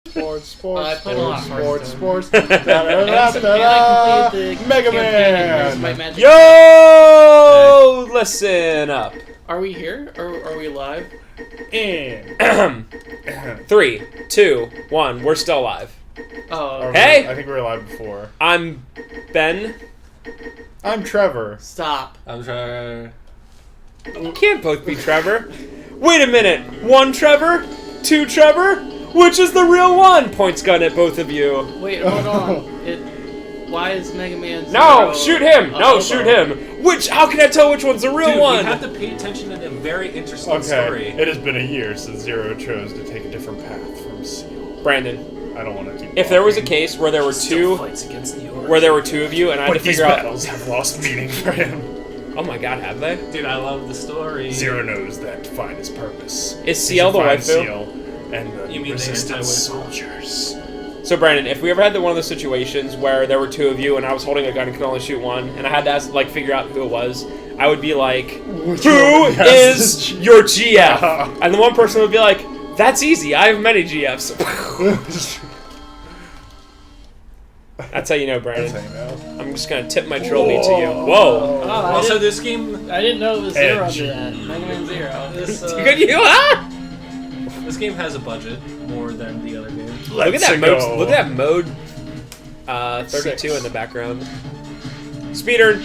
I played a lot of sports. And I completed the Mega campaign in Heroes Man. Might Magic. Yo, listen up. Are we here? Or are we live? And 3, 2, 1. We're still live. Oh, Hey! I think we were live before. I'm Ben. I'm Trevor. stop. I'm trying. You can't both be Trevor. Wait a minute. 1 Trevor? 2 Trevor? Which is the real one? Points gun at both of you. Wait, hold on. Why is Mega Man No, Zero shoot him. a No, hobo? shoot him. How can I tell which one's the real Dude, one? we have to pay attention to a very interesting Okay, story. it has been a year since Zero chose to take a different path from Seal. Brandon, I don't want to keep. if there was a walking. case where there were Still two, fights against the Order. where there were 2 of you, and I had to But these figure out. battles have lost meaning for him. Oh my God, have they? Dude, I love the story. Zero knows that to find his purpose. Is he CL should the find waifu? Seal and the You mean the resistance anti-waifu? soldiers. So Brandon, if we ever had one of those situations where there were 2 of you and I was holding a gun and could only shoot one, and I had to figure out who it was, I would be like, Which "Who one has is the G-" your GF?" And the one person would be like, "That's easy. I have many GFs." That's how you know, That's Brandon. how you know. I'm just gonna tip my trophy to you. Whoa! Oh, I, Also, didn't, this game, I didn't know it was Zero Edge. under that. Mega Man Zero. this, Good you, huh? this game has a budget more than the other games. Look at Let's that go. mode. Look at that mode. 32 6. in the background. Speeder.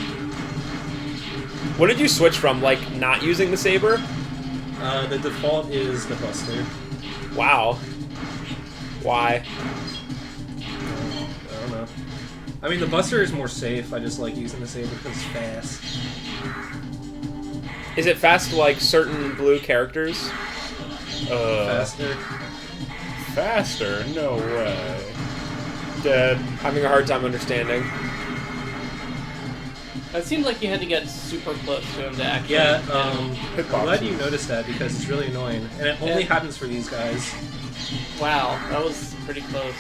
What did you switch from? Like not using the saber? The default is the Buster. Wow. Why? I don't know. I mean, the Buster is more safe. I just like using the saber because it's fast. Is it fast like certain blue characters? Faster. Faster? No way. Dead. Having a hard time understanding. It seemed like you had to get super close to him to actually. Yeah, Hitboxes. I'm glad you noticed that because it's really annoying. And it only Yeah. happens for these guys. Wow, that was pretty close.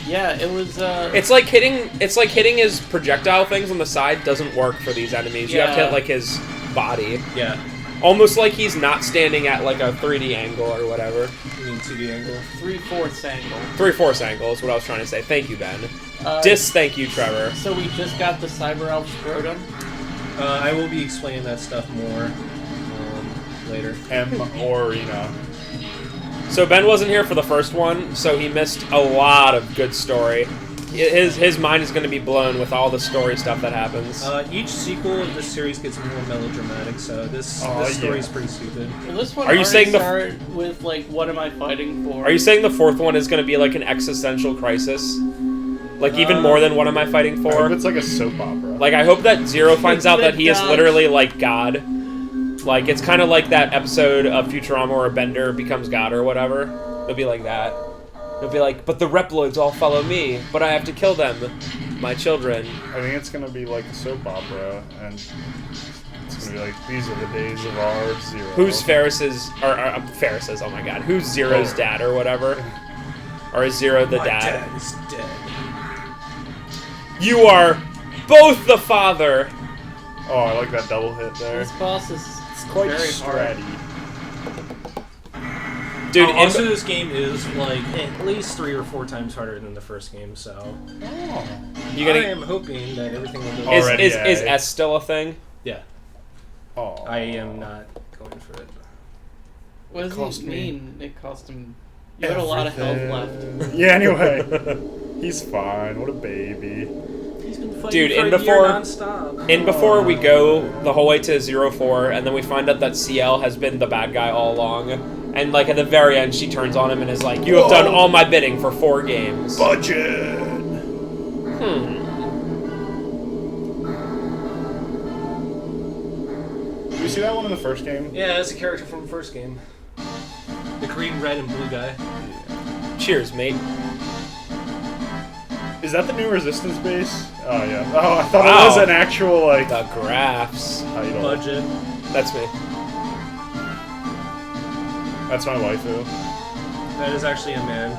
Yeah, it was. It's like hitting his projectile things on the side doesn't work for these enemies. You have to Yeah. hit like his body. Yeah. Almost like he's not standing at like a 3D angle or whatever. You mean 2D angle? 3/4 angle. 3/4 angle is what I was trying to say. Thank you, Ben. Uh, Thank you, Trevor. So we just got the Cyber Elf scrotum. I will be explaining that stuff more later. Or, you know. So Ben wasn't here for the first one, so he missed a lot of good story. His mind is going to be blown with all the story stuff that happens. Each sequel of this series gets more melodramatic, so this story is pretty stupid. Well, this one Are you already saying the- started with like, what am I fighting for? Are you saying the 4th one is going to be like an existential crisis? Like even more than what am I fighting I hope for? it's like a soap opera. Like I hope that Zero finds out that he is God. literally like God. Like it's kind of like that episode of Futurama where Bender becomes God or whatever. It'll be like that. It'll be like, but the Reploids all follow me, but I have to kill them, my children. I think it's gonna be like a soap opera, and it's gonna be like, these are the days of our Zero. Who's Ferris's, or Ferris's, oh my god, who's Zero's dad or whatever? Or is Zero the My dad? dad is dead. You are both the father! Oh, I like that double hit there. This boss is It's quite very hard. stratty. Dude, Also, this game is like at least 3 or 4 times harder than the first game, so Oh. you gonna, I am hoping that everything will go. is, Already, is, yeah. is S still a thing? Yeah, Oh. I am not going for it. What does cost it me mean? It cost him. You had a lot of health left. Everything. Yeah, anyway. He's fine. What a baby. He's been fighting Dude, for in a before- year nonstop. And before we go the whole way to 04, and then we find out that CL has been the bad guy all along, and like at the very end she turns on him and is like, you have done all my bidding for 4 games. Budget! Did you see that one in the first game? Yeah, that's a character from the first game. The green, red, and blue guy. Cheers, mate. Is that the new Resistance base? Oh, yeah. Oh, I thought Wow. it was an actual, like, The graphs. title. Budget. That's me. That's my waifu. That is actually a man.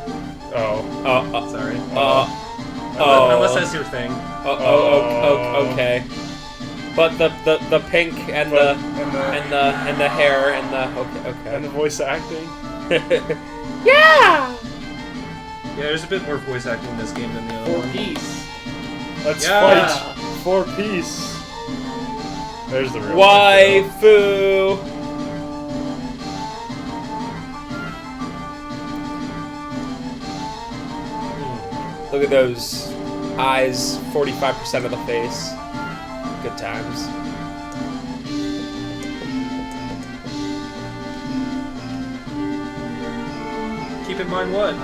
Oh. Sorry. Oh. Unless that's your thing. Okay. But the pink and But- and the hair and the and the voice acting. yeah. Yeah, there's a bit more voice acting in this game than the other For one. peace. Let's Yeah. fight for peace. There's the real Waifu. Look at those eyes, 45% of the face. Good times. Keep in mind what?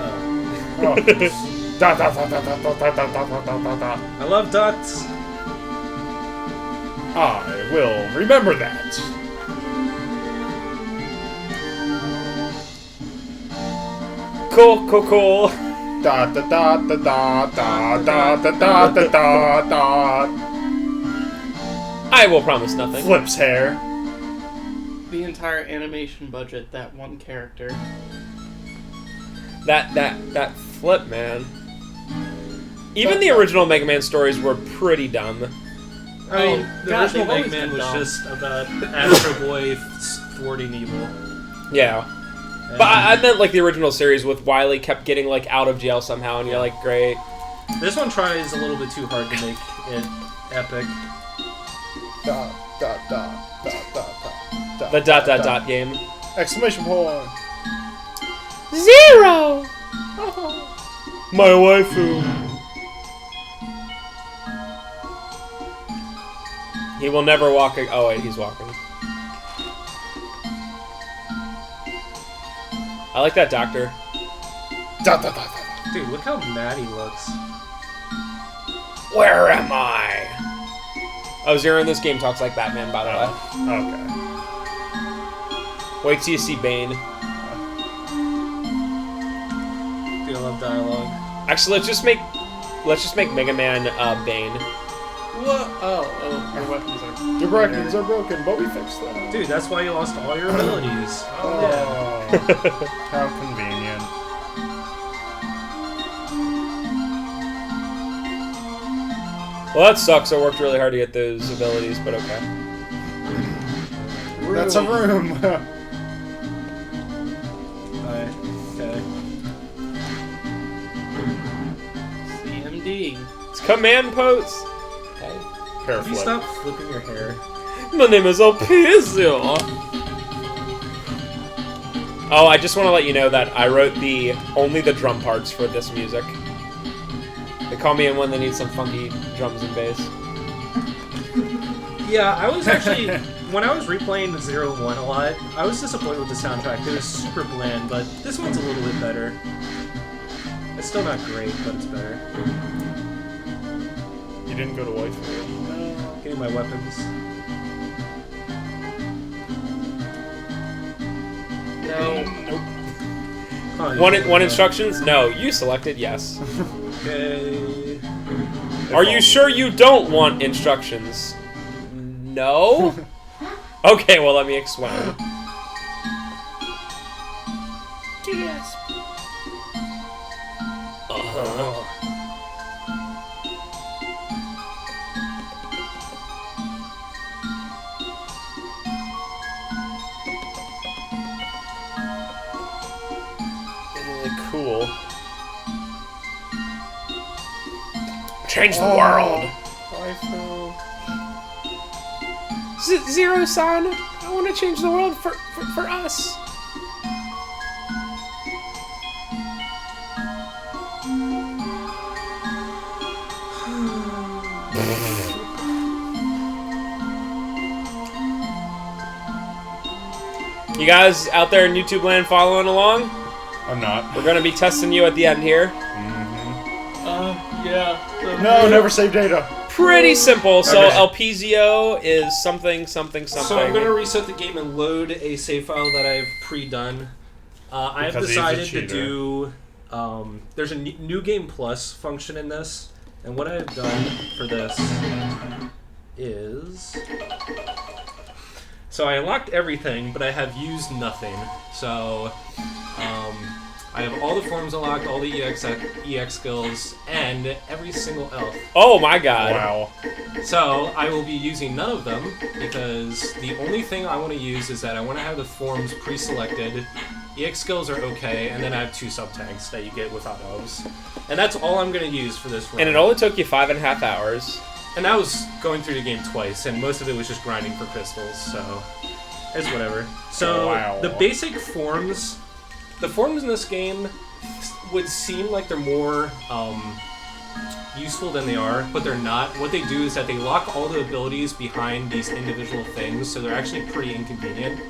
Oh. Da, da, da, da, da, da, da, da, da, da, da, da. I love dots. I will remember that. Cool. Da da da da da da da da da da da da. I will promise nothing. Flips hair. The entire animation budget, that one character. That flip, man. Even the original Mega Man stories were pretty dumb. I mean, the God, original they've Mega always Man been was dumb. just about Astro Boy thwarting evil. Yeah. And But I meant like the original series with Wily kept getting like out of jail somehow, and you're like, great. this one tries a little bit too hard to make it epic. Da da da da da da. The dot game. Exclamation point. 0! My waifu. He will never walk. Oh wait, he's walking. I like that doctor. Da da da da da. Dude, look how mad he looks. Where am I? Oh, Zero in this game talks like Batman, by the way. Okay. Wait till you see Bane. Dude, I love dialogue. Actually, let's just make Mega Man Bane. What? Oh, your weapons are. Your weapons are broken, but we fixed them. Dude, that's why you lost all your abilities. Oh, How convenient. Well, that sucks. I worked really hard to get those abilities, but okay. That's a room. Alright, okay. CMD. It's command post. Hey. Hair Can you flip. stop flipping your hair? My name is Alpizio. Oh, I just want to let you know that I wrote only the drum parts for this music. They call me in when they need some funky drums and bass. Yeah, I was actually, when I was replaying 0 and 1 a lot, I was disappointed with the soundtrack. It was super bland, but this one's a little bit better. It's still not great, but it's better. You didn't go to Whitefield? No. Getting my weapons. No. Nope. Oh, One yeah. instructions? No. You selected yes. Okay. Are you sure you don't want instructions? No? Okay, well, let me explain. Yes. Oh. Cool. Change the world. Waifu. Zero-san, I want to change the world for us. You guys out there in YouTube land following along? I'm not. We're gonna be testing you at the end here. Yeah. No, never save data. Pretty simple. So Okay. Elpizio is something. So I'm going to reset the game and load a save file that I've pre-done. I've Because he's a decided to cheater. do... there's a New Game Plus function in this, and what I've done for this is... So I unlocked everything, but I have used nothing. So I have all the forms unlocked, all the EX skills, and every single elf. Oh my god. Wow. So I will be using none of them because the only thing I want to use is that I want to have the forms pre-selected EX skills are okay, and then I have 2 sub-tanks that you get without elves. And that's all I'm going to use for this run. And it only took you 5.5 hours. And I was going through the game twice, and most of it was just grinding for crystals, so it's whatever. So Wow. the basic forms, the forms in this game would seem like they're more useful than they are, but they're not. What they do is that they lock all the abilities behind these individual things, so they're actually pretty inconvenient.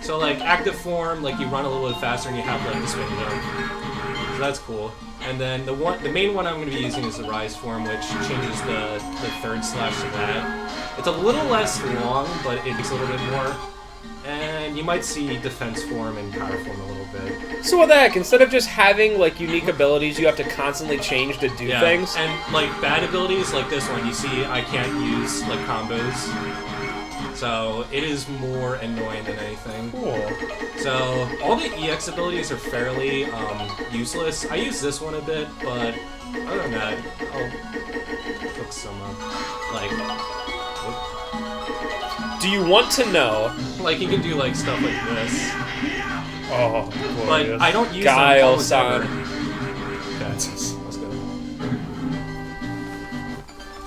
So like active form, like you run a little bit faster and you have like the spin jump. So that's cool. And then the main one I'm going to be using is the Rise form, which changes the third slash to that. It's a little less long, but it takes a little bit more. And you might see defense form and power form a little bit. So what the heck? Instead of just having like unique abilities, you have to constantly change to do things. And like bad abilities like this one, you see I can't use like combos. So it is more annoying than anything. Cool. So all the EX abilities are fairly useless. I use this one a bit, but other than that, I'll cook some Do you want to know? like you can do like stuff like this, Oh, but glorious. I don't use Guile, them son. Okay, let's go.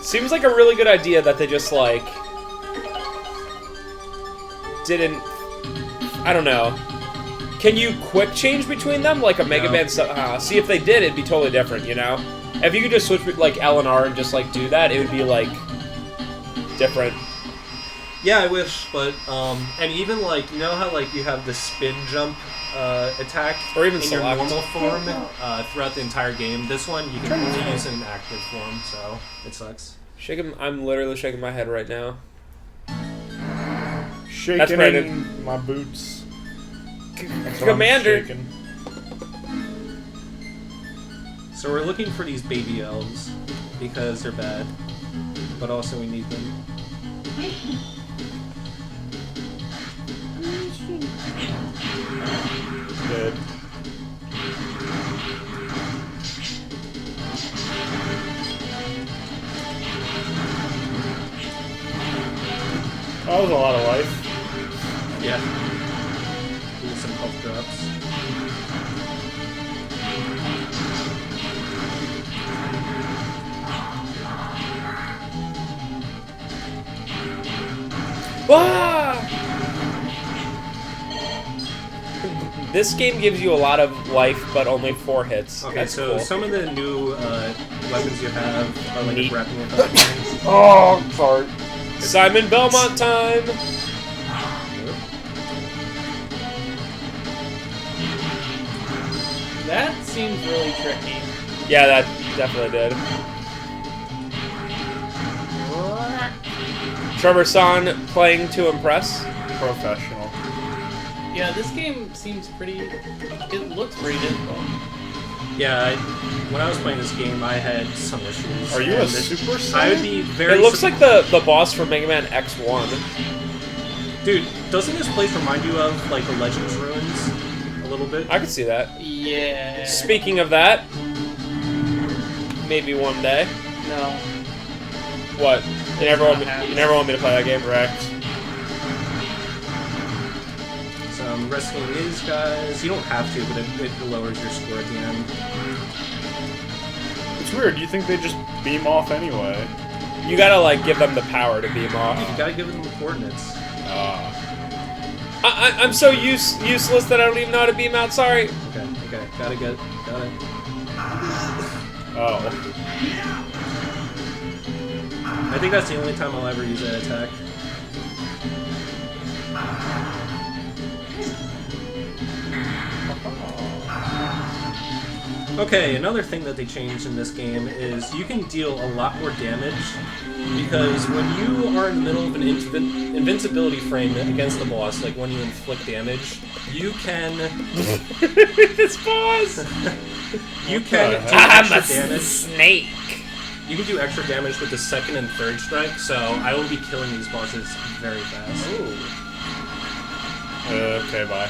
Seems like a really good idea that they just like didn't. I don't know. Can you quick change between them like a Mega No. Man? See, if they did, it'd be totally different. You know, if you could just switch like L and R and just like do that, it would be like different. Yeah, I wish, but and even like you know how like you have the spin jump attack Or even in your select. normal form throughout the entire game. This one you can only use in active form, so it sucks. Shaking, I'm literally shaking my head right now. Shaking That's Brandon. in my boots. That's what I'm Commander. shaking. So we're looking for these baby elves because they're bad, but also we need them. Good. That was a lot of life. Yeah. Do some health drops. Ah! This game gives you a lot of life, but only 4 hits. Okay, That's so cool. some of the new weapons you have are like Neat. a grappling hook things. Oh, sorry. Simon Belmont time! That seems really tricky. Yeah, that definitely did. Trevor San playing to impress. Professional. Yeah, this game seems pretty. It looks pretty difficult. Yeah, when I was playing this game, I had some issues. Are you a and Super Saiyan? I would be very. It looks like the boss from Mega Man X1. Dude, doesn't this place remind you of like the Legends ruins a little bit? I could see that. Yeah. Speaking of that, maybe one day. No. What? You never want me to play that game? Correct. So I'm rescuing these guys. You don't have to, but it lowers your score at the end. It's weird. You think they just beam off anyway? You gotta like give them the power to beam off. You gotta give them the coordinates. I'm so useless that I don't even know how to beam out. Sorry. Okay, got it. Oh. I think that's the only time I'll ever use that attack. Okay, another thing that they changed in this game is you can deal a lot more damage because when you are in the middle of an invincibility frame against the boss, like when you inflict damage, you can This boss. you can do I'm a extra damage. snake. You can do extra damage with the second and third strike, so I will be killing these bosses very fast. Okay, bye.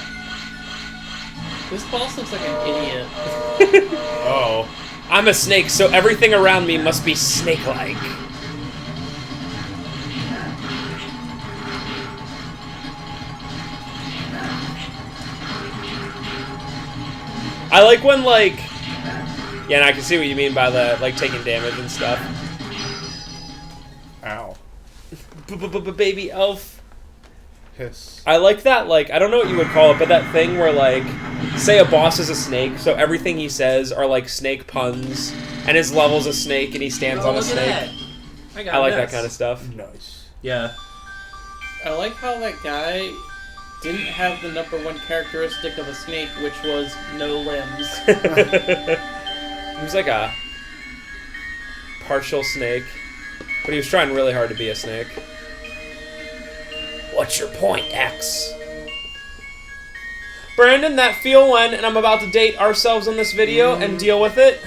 This boss looks like an idiot. Oh. I'm a snake, so everything around me must be snake-like. I like when, like... Yeah, and I can see what you mean by the, like, taking damage and stuff. Ow. Baby elf. Hiss. I like that, like, I don't know what you would call it, but that thing where, like, say a boss is a snake, so everything he says are, like, snake puns, and his level's a snake, and he stands on a look at snake. that. I like that kind of stuff. Nice. Yeah. I like how that guy didn't have the #1 characteristic of a snake, which was no limbs. He was like a partial snake, but he was trying really hard to be a snake. What's your point, X? Brandon, that feel when, and I'm about to date ourselves on this video and deal with it.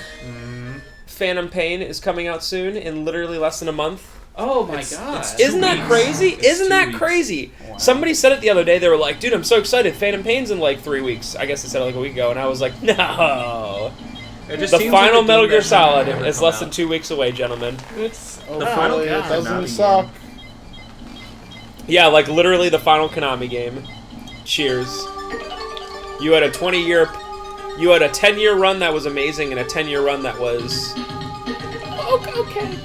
Phantom Pain is coming out soon in literally less than a month. Oh my It's- god. it's- Isn't that weeks. crazy? It's Isn't 2 that weeks. crazy? Wow. Somebody said it the other day. They were like, dude, I'm so excited. Phantom Pain's in like 3 weeks. I guess they said it like a week ago. And I was like, no. It just The seems final like a Metal game Gear that should Solid never is come less out. than 2 weeks away, gentlemen. It's The final Hopefully it Konami doesn't game. suck. Yeah, like literally the final Konami game. Cheers. You had a 20-year... You had a 10-year run that was amazing and a 10-year run that was... Okay.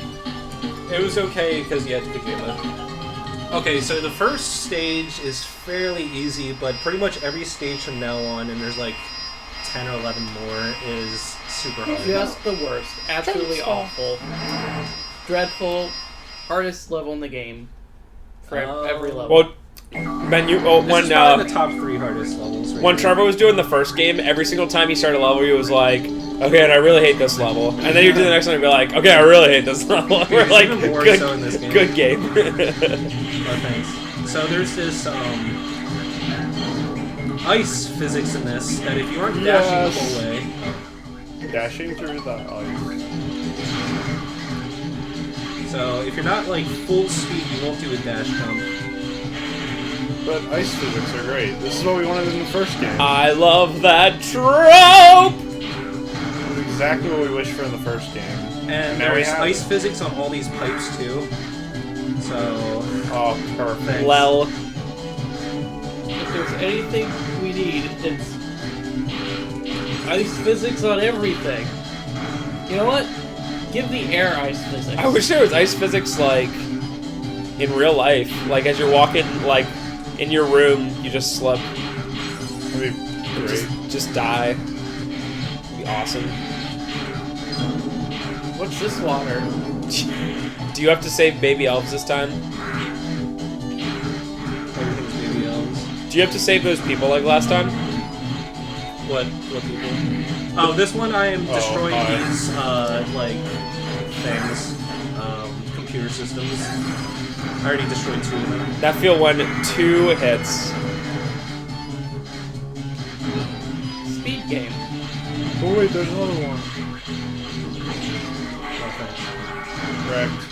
It was okay because you had to begin with. Okay, so the first stage is fairly easy, but pretty much every stage from now on, and there's like 10 or 11 more, is super hard. just the worst. Absolutely awful. Dreadful. Hardest level in the game. For every level. Well, Ben, you... Oh, This when, is probably the top 3 hardest levels right when now. Trevor was doing the first game, every single time he started a level, he was like, okay, and I really hate this level. And then you do the next one and be like, okay, I really hate this level. We're There's like, even more good, so in this game. good game. Oh, thanks. So there's this ice physics in this that if you aren't dashing the whole way, Dashing through the ice. so if you're not like full speed, you won't do a dash jump. But ice physics are great. This is what we wanted in the first game. I love that trope! This is exactly what we wished for in the first game. And Now we there's have ice it. physics on all these pipes too. So Oh, perfect. Lel. If there's anything we need, it's ice physics on everything. You know what? Give the air ice physics. I wish there was ice physics, like, in real life. Like, as you're walking, like, in your room, you just slip. That'd be great. Just die. It'd be awesome. What's this water? Do you have to save baby elves this time? everything's baby elves. Do you have to save those people like last time? What people? Oh, this one I am destroying hi. these like things, computer systems. I already destroyed 2 of them. That feel when 2 hits. Speed game. Oh wait, there's another one. Oh, Wrecked.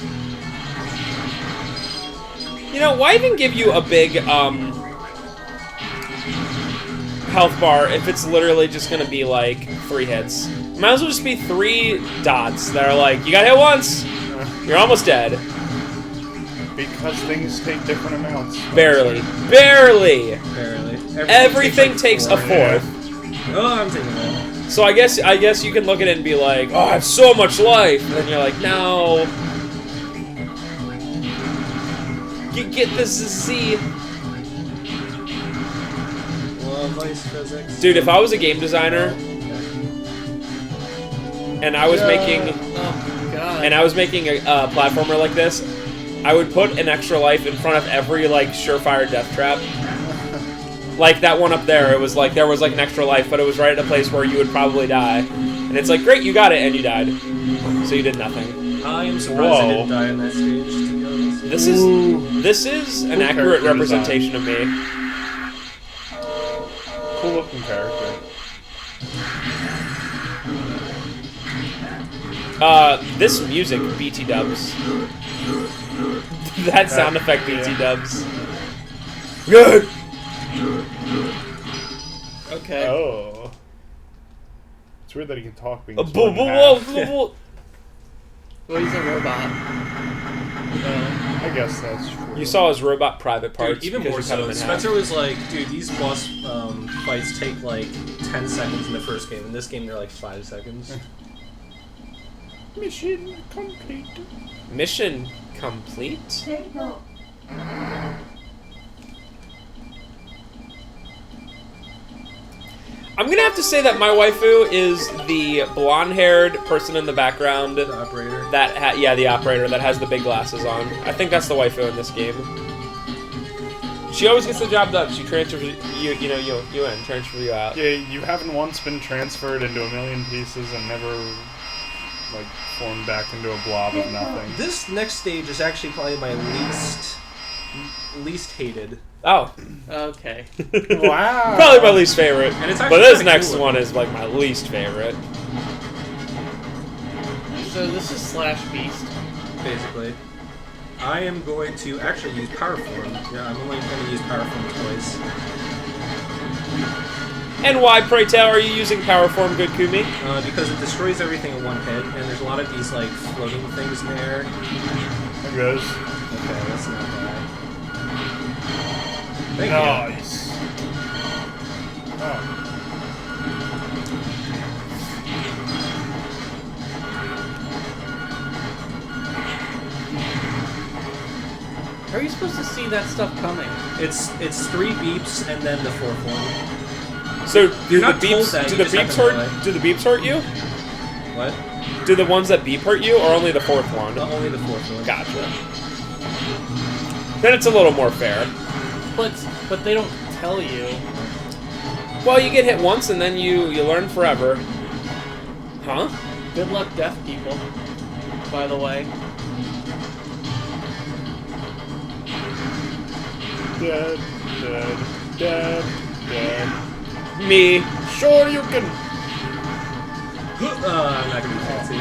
You know, why even give you a big, health bar if it's literally just gonna be, like, 3 hits? Might as well just be 3 dots that are like, you got hit once, you're almost dead. Because things take different amounts. Barely. Barely! barely. Everything takes a 4. fourth. Oh, I'm taking that. So I guess you can look at it and be like, oh, I have so much life! And then you're like, no. Get this Z. Love ice physics. Dude, if I was a game designer and I was making Oh god. and I was making a platformer like this, I would put an extra life in front of every like surefire death trap. Like that one up there, it was like there was like an extra life, but it was right at a place where you would probably die. And it's like, great, you got it, and you died. So you did nothing. I am surprised I Whoa. didn't die in that stage, to be honest. This is an Cool accurate character representation of me. Cool looking character. This music, BT dubs. That sound effect, BT yeah. dubs. Good. Okay. Oh. It's weird that he can talk being Whoa, split in whoa, half. whoa, whoa. Well, he's a robot. I guess that's true. You saw his robot private parts. Dude, even because more you cut him so. in half. Spencer was like, dude, these boss fights take like 10 seconds in the first game. In this game, they're like 5 seconds. Mission complete. Mission complete? I'm gonna have to say that my waifu is the blonde-haired person in the background. The operator. Yeah, the operator that has the big glasses on. I think that's the waifu in this game. She always gets the job done. She transfers you in, transfers you out. Yeah, you haven't once been transferred into a million pieces and never, like, formed back into a blob of nothing. This next stage is actually probably my least hated. Oh. Okay. Wow. Probably my least favorite. And it's But actually this kinda next cool. one is like my least favorite. So this is Slash Beast. Basically. I am going to actually use Power Form. Yeah, I'm only going to use Power Form twice. And why, pray tell, are you using Power Form, good Kumi? Because it destroys everything in one hit, and there's a lot of these, like, floating things in the air. There goes. Okay, that's not bad. Thank Nice. Oh. How are you supposed to see that stuff coming? you. It's 3 beeps and then the 4th one. So do You're the not told beeps that, do you the just have beeps to hurt know it. do the beeps hurt you? What? Do the ones that beep hurt you, or only the 4th one? Only the 4th one. Gotcha. Then it's a little more fair. But they don't tell you. Well, you get hit once and then you learn forever. Huh? Good luck, deaf people. By the way. Dead, dead, dead, dead. Me. Sure you can. I'm not going to be fancy.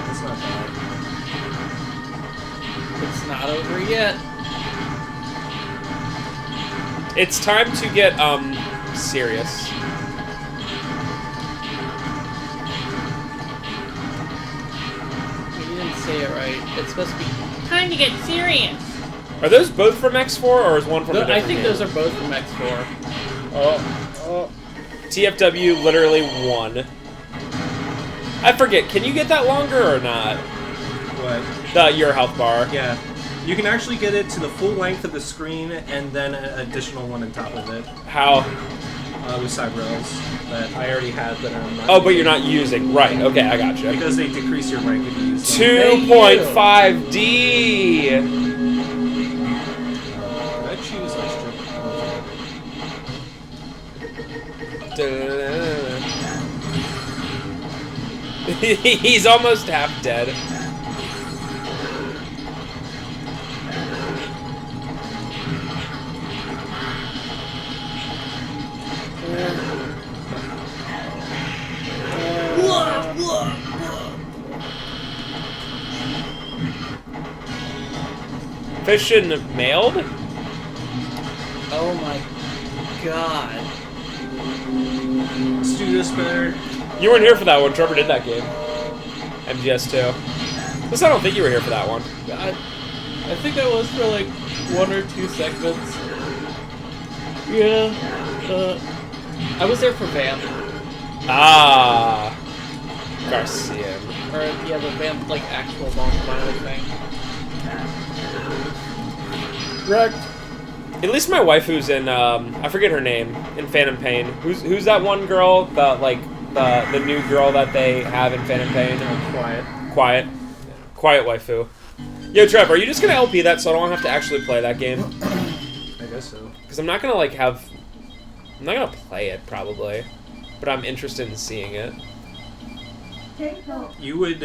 That's not bad. It's not over yet. It's time to get serious. You didn't say it right. It's supposed to be time to get serious. Are those both from X4, or is one from a I different think game? those are both from X4. Oh. TFW literally won. I forget, can you get that longer or not? What? Your health bar. Yeah. You can actually get it to the full length of the screen and then an additional one on top of it. How? With side rails that I already have, but I'm not. Oh, but you're not using. Right, okay, I gotcha. Because they decrease your rank if you use them. 2.5D! Did I choose extra? He's almost half dead. Fission mailed? Oh my god. Let's do this better. You weren't here for that one. Trevor did that game. MGS2. Plus, I don't think you were here for that one. I think I was for like 1 or 2 segments. Yeah. I was there for Vamp. Ah. Garcian. Or, yeah, the Vamp, like, actual multiplier thing. Wrecked. At least my waifu's in, I forget her name, in Phantom Pain. Who's that one girl? The new girl that they have in Phantom Pain? Quiet. Quiet waifu. Yo, Trevor, are you just gonna LP that so I don't have to actually play that game? I guess so. Because I'm not gonna, like, I'm not gonna play it, probably. But I'm interested in seeing it. You would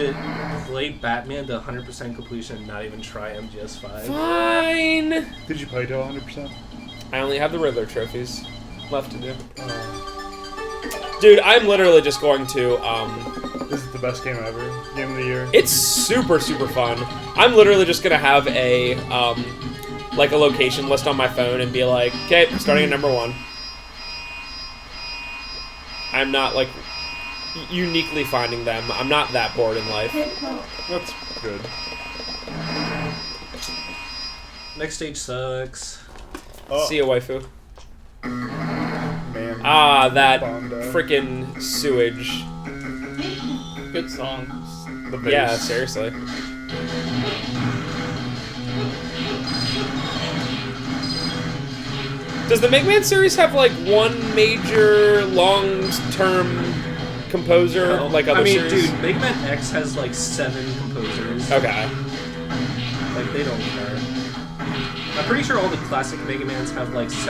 play Batman to 100% completion and not even try MGS5. Fine! Did you play to 100%? I only have the Riddler trophies left to do. Dude, I'm literally just going to, This is the best game ever. Game of the year. It's super, super fun. I'm literally just gonna have a, like a location list on my phone and be like, okay, starting at number 1. I'm not, like, uniquely finding them. I'm not that bored in life. That's good. Next stage sucks. Oh, See ya, waifu. man. Ah, that Bondo. freaking sewage. Good songs. The bass. Yeah, seriously. Does the Mega Man series have like one major long-term composer Well, like other I mean, series? dude, Mega Man X has like 7 composers. Okay. Like, they don't care. I'm pretty sure all the classic Mega Mans have like 7